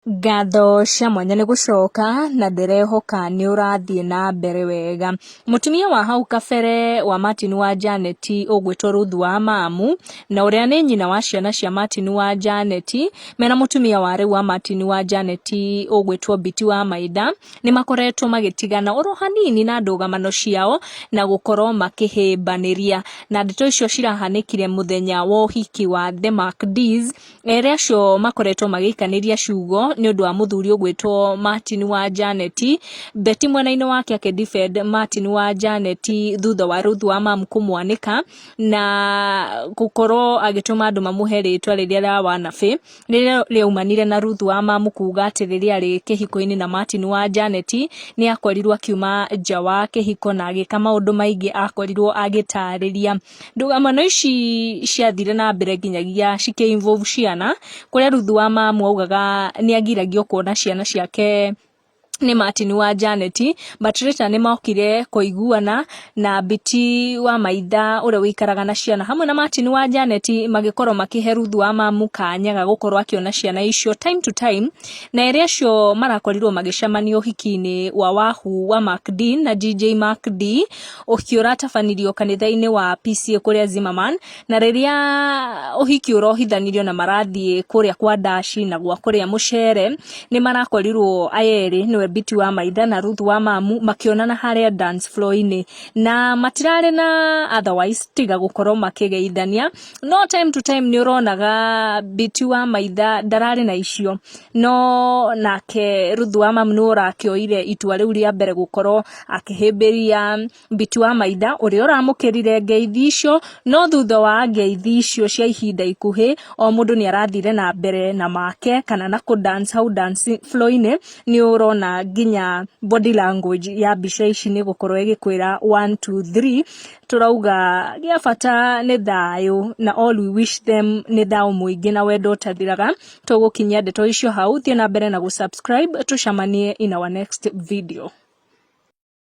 Ngatho cia mwanya nĩ gũcoka na ndĩrehoka nĩ ũrathiĩ na mbere wega. Mũtumia wa hau kabere wa Martin wa Janet ũgwĩtwo Ruth wa Mamu na ũrĩa nĩ nyina wa ciana cia Martin wa Janet mena mũtumia wa rĩu wa Martin wa Janet ũgwĩtwo Biti wa Maitha nĩ makoretwo magĩtigana oro hanini na ndũgamano ciao na gũkorwo makĩhĩmbanĩria, na ndeto icio cirahanĩkire mũthenya wa ũhiki wa The MacD's erĩa acio makoretwo magĩikanĩria ciugo nĩ ũndũ wa mũthuri ũgwĩtwo Martin wa Janet. Beti mwena-inĩ wake akĩdefend Martin wa Janet thutha wa Ruth wa Mamu kũmwanĩka na gũkorwo agĩtũma andũ mamũhe rĩtwa rĩrĩa rĩa wanabe rĩrĩa rĩaumanire na Ruth wa Mamu kuga atĩ rĩrĩa arĩ kĩhiko-inĩ na Martin wa Janet nĩ akorirwo akiuma nja wa kĩhiko na agĩka maũndũ maingĩ akorirwo agĩtarĩria. Ndũgamano ici ciathire na mbere nginyagia cikĩ-involve ciana, kũrĩa Ruth wa Mamu augaga nĩ agiragio kuona ciana ciake nĩ Martin wa Janet, but later nĩ mokire kũiguana na Biti wa Maitha ũrĩa wĩikaraga na ciana hamwe na Martin wa Janet magĩkorwo makĩhe Ruth wa Mamu kanya ga gũkorwo akĩona ciana icio time to time, na erĩa acio marakorirwo magĩcemania ũhiki-inĩ wa Wahu wa MacD na DJ MacD ũhiki ũratabanirio kanitha-inĩ wa PCA kũrĩa Zimmerman, na rĩrĩa ũhiki ũrohithanirio na marathiĩ kũrĩa kwa Dashi na gwa kũrĩa Mũcere nĩ marakorirwo ayerĩ nĩwe Biti wa Maitha na Ruth wa Mamu makĩonana harĩa dance floor-inĩ na matirarĩ na otherwise tiga gũkorwo makĩgeithania. No time to time nĩ ũronaga Biti wa Maitha ndararĩ na icio, no nake Ruth wa Mamu nĩ ũrakĩoire itua rĩu rĩa mbere gũkorwo akĩhĩmbĩria Biti wa Maitha ũrĩa ũramũkĩrire ngeithi icio. No thutha wa ngeithi icio cia ihinda ikuhĩ o mũndũ nĩ arathire na mbere na make kana na kũ dance hau dance floor-inĩ. Nĩ ũrona nginya body language ya mbica ici nĩ gũkorwo ĩgĩkwĩra 1 2 3. Turauga gĩa bata nĩ thayũ na all we wish them nĩ thayũ mũingĩ na wendo ũtathiraga. Tũgũkinyia ndeto icio hau, thiĩ na mbere na gũsubscribe, tucemanie in our next video.